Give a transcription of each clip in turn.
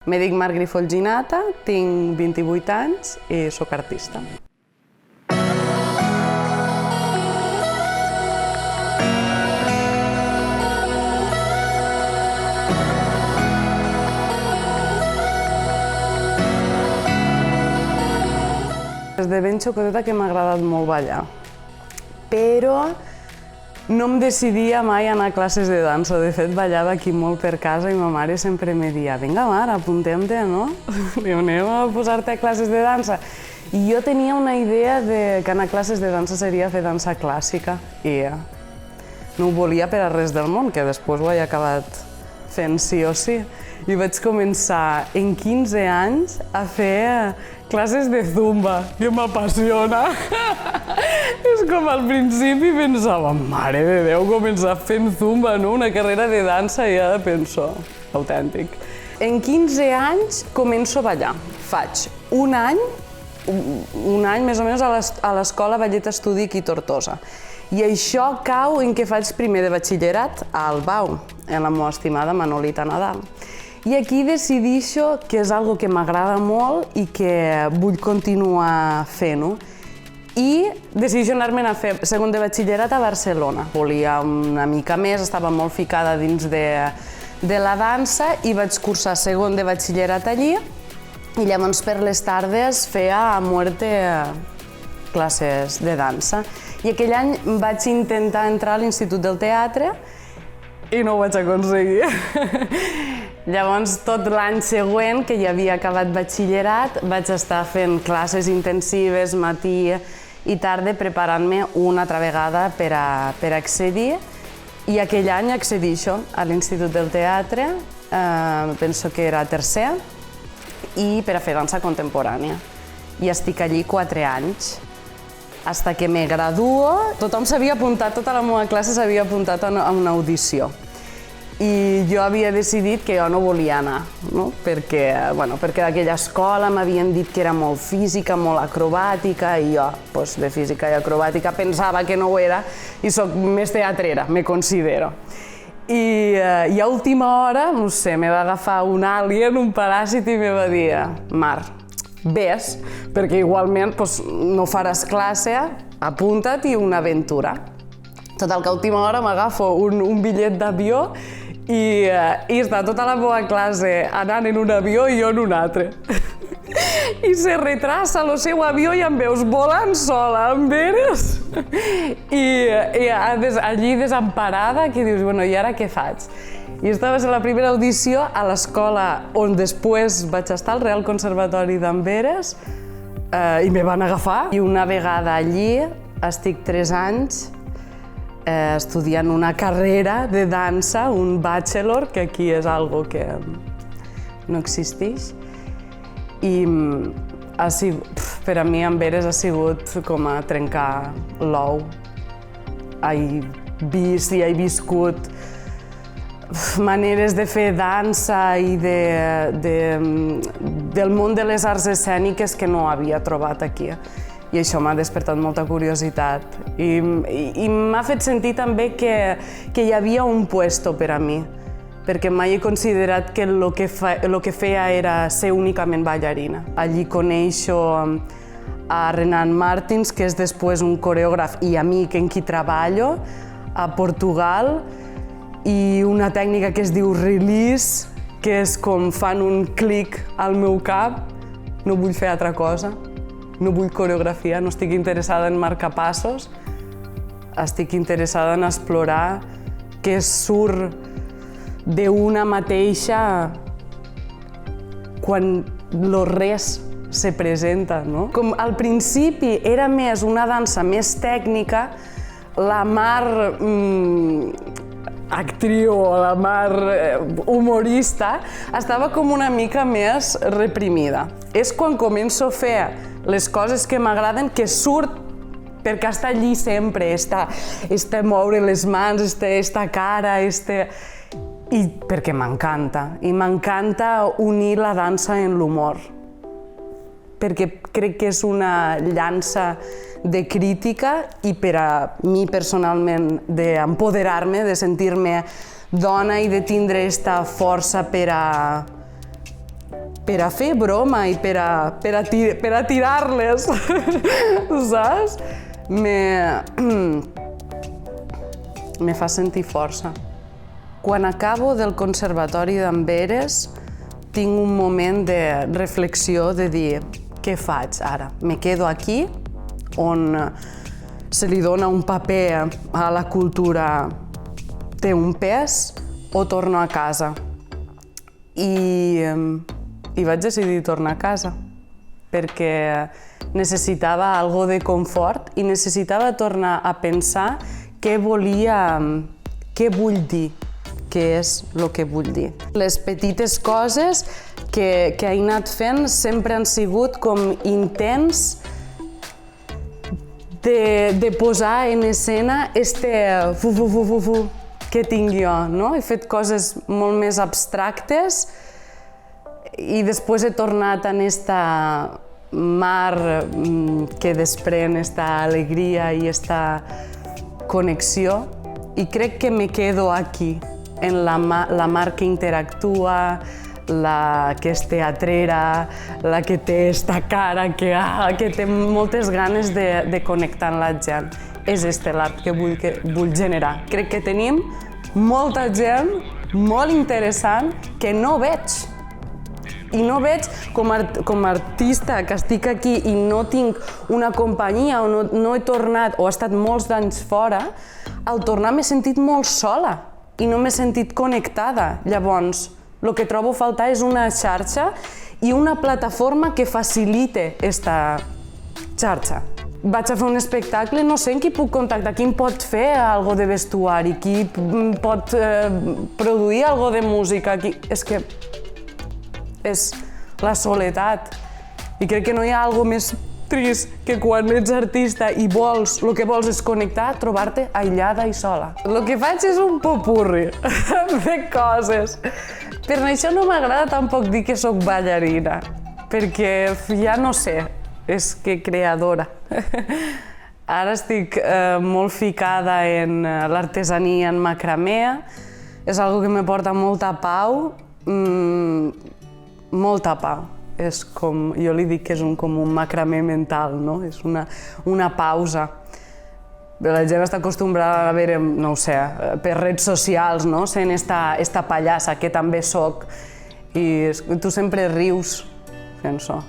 Me dic Mar Grifolginata, tinc 28 anys i sóc artista. Des de ben xocoteta que m'ha agradat molt ballar, però no em decidia mai a anar a classes de dansa. De fet, ballava aquí molt per casa i ma mare sempre me deia «Vinga, Mar, apuntem-te, no? Anem a posar-te a classes de dansa». I jo tenia una idea de que anar a classes de dansa seria fer dansa clàssica i no ho volia per a res del món, que després ho he acabat fent sí o sí. I vaig començar en 15 anys a fer classes de zumba, que m'apassiona. És com al principi pensava, mare de Déu, començar fent zumba, no? Una carrera de dansa i ara penso, autèntic. En 15 anys començo a ballar. Faig un any més o menys a l'Escola Ballet Estudi aquí a Tortosa. I això cau en què faig primer de batxillerat a Albau, en la meva estimada Manolita Nadal. I aquí decidixo que és algo que m'agrada molt i que vull continuar fent-ho. I decidixo anar-me'n a fer segon de batxillerat a Barcelona. Volia una mica més, estava molt ficada dins de la dansa i vaig cursar segon de batxillerat allí i llavors per les tardes feia a muerte classes de dansa. I aquell any vaig intentar entrar a l'Institut del Teatre i no ho vaig aconseguir. Llavors, tot l'any següent, que ja havia acabat batxillerat, vaig estar fent classes intensives, matí i tarda, preparant-me una altra vegada per a accedir. I aquell any accedixo a l'Institut del Teatre, penso que era tercer, i per a fer dansa contemporània. I estic allí 4 anys. Fins que me graduo, tothom s'havia apuntat, tota la meva classe s'havia apuntat a una audició. I jo havia decidit que jo no volia anar, no? Perquè d'aquella escola m'havien dit que era molt física, molt acrobàtica, i jo, de física i acrobàtica, pensava que no ho era, i soc més teatrera, me considero. I a última hora, no sé, me va agafar un alien, un paràsit, i me va dir «Mar, ves, perquè igualment no faràs classe, apunta't i una aventura». Total, que a última hora m'agafo un bitllet d'avió i està tota la meva classe anant en un avió i jo en un altre. I se retrasa el seu avió i em veus volant sola, em veres? I allí desemparada, que dius, bueno, i ara què faig? I estava a la primera audició a l'escola on després vaig estar, al Real Conservatori d'Amberes, i me van agafar. I una vegada allí estic 3 anys estudiant una carrera de dansa, un bachelor, que aquí és algo que no existeix. I per a mi Amberes ha sigut com a trencar l'ou. He vist i he viscut maneres de fer dansa i del món de les arts escèniques que no havia trobat aquí. I això m'ha despertat molta curiositat. I m'ha fet sentir també que hi havia un puesto per a mi, perquè mai he considerat que el que feia era ser únicament ballarina. Allí coneixo a Renan Martins, que és després un coreògraf i amic en qui treballo, a Portugal, i una tècnica que es diu release, que és com fan un clic al meu cap. No vull fer altra cosa. No vull coreografia, no estic interessada en marcar passos, estic interessada en explorar què surt d'una mateixa quan lo res se presenta, no? Com al principi era més una dansa més tècnica, la Mar actriu o la Mar humorista estava com una mica més reprimida. És quan començo a fer les coses que m'agraden, que surt perquè està allí sempre, està moure les mans, està cara, i perquè m'encanta. I m'encanta unir la dansa en l'humor, perquè crec que és una llança de crítica i per a mi personalment d'empoderar-me, de sentir-me dona i de tindre aquesta força per per a fer broma i per a tirar-les, saps? Me fa sentir força. Quan acabo del Conservatori d'Amberes, tinc un moment de reflexió de dir què faig ara? Me quedo aquí, on se li dona un paper a la cultura, té un pes, o torno a casa? I vaig decidir tornar a casa, perquè necessitava algo de confort i necessitava tornar a pensar què vull dir, què és el que vull dir. Les petites coses que he anat fent sempre han sigut com intents de posar en escena que tinc jo, no? He fet coses molt més abstractes i després he tornat en esta mar que desprèn esta alegria i esta connexió i crec que me quedo aquí, en la mar que interactua, la que és teatrera, la que té esta cara que té moltes ganes de connectar amb la gent. És l'art que vull generar. Crec que tenim molta gent molt interessant que no veig. I no veig com a artista que estic aquí i no tinc una companyia o no he tornat o he estat molts anys fora, al tornar m'he sentit molt sola i no m'he sentit connectada. Llavors, el que trobo a faltar és una xarxa i una plataforma que facilite aquesta xarxa. Vaig a fer un espectacle, no sé en qui puc contactar, qui em pot fer algo de vestuari, qui pot produir algo de música. És que és la soledat. I crec que no hi ha algo més trist que quan ets artista i el que vols és connectar, trobar-te aïllada i sola. El que faig és un popurri de coses. Per això no m'agrada tampoc dir que sóc ballarina, perquè ja no sé, és que creadora. Ara estic molt ficada en l'artesania en macramea, és algo que me porta molta pau, molta pau. És com, jo li dic que és com un macramé mental, no? És una pausa. La gent està acostumbrada a veure, no ho sé, per redes socials, no? Sent esta pallassa, que també soc, i tu sempre rius fent això.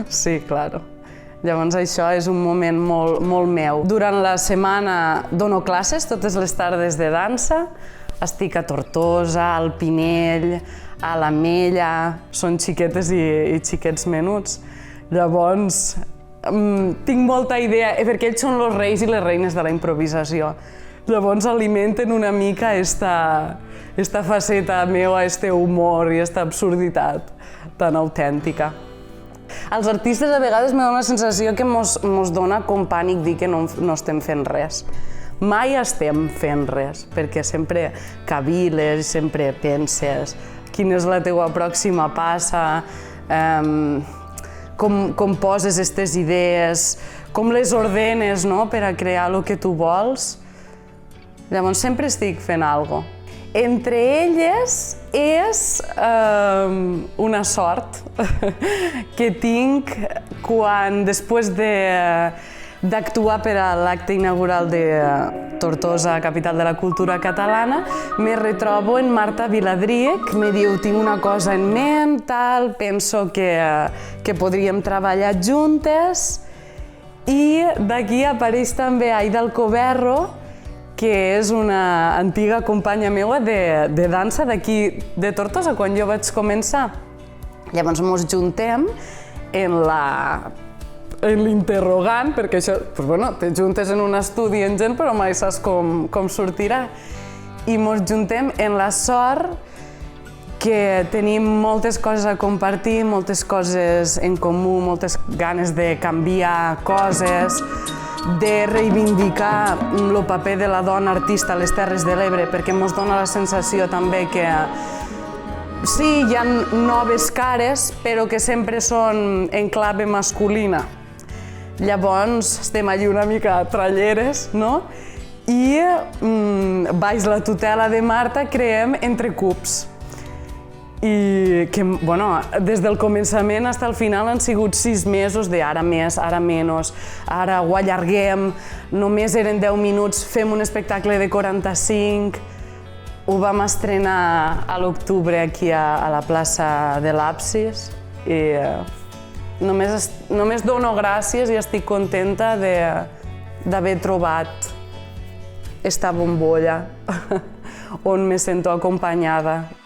Sí, claro. Llavors això és un moment molt meu. Durant la setmana dono classes totes les tardes de dansa. Estic a Tortosa, al Pinell, a l'Ametlla, són xiquetes i xiquets menuts. Llavors, tinc molta idea, perquè ells són els reis i les reines de la improvisació. Llavors alimenten una mica esta faceta meva, este humor i esta absurditat tan autèntica. Els artistes a vegades me dona la sensació que mos dona com pànic dir que no estem fent res. Mai estem fent res, perquè sempre caviles, sempre penses quina és la teua pròxima passa, com poses aquestes idees, com les ordenes per a crear el que tu vols. Llavors sempre estic fent alguna cosa. Entre elles és una sort que tinc quan, després d'actuar per a l'acte inaugural de Tortosa, capital de la cultura catalana, me retrobo en Marta Viladriec, me diu, tinc una cosa en ment, penso que podríem treballar juntes, i d'aquí apareix també Aida Alcoberro, que és una antiga companya meva de dansa d'aquí de Tortosa, quan jo vaig començar. Llavors mos juntem en l'interrogant, perquè això, te juntes en un estudi en gent, però mai saps com sortirà. I mos juntem en la sort que tenim moltes coses a compartir, moltes coses en comú, moltes ganes de canviar coses, de reivindicar el paper de la dona artista a les Terres de l'Ebre, perquè ens dona la sensació també que sí, hi ha noves cares, però que sempre són en clave masculina. Llavors estem allí una mica tralleres, no? I baix la tutela de Marta creem Entre Cups. i que, bueno, des del començament fins al final han sigut 6 mesos de ara més, ara menys, ara ho allarguem, només eren 10 minuts, fem un espectacle de 45. Ho vam estrenar a l'octubre aquí a la plaça de l'Absis i només dono gràcies i estic contenta d'haver trobat esta bombolla on me sento acompanyada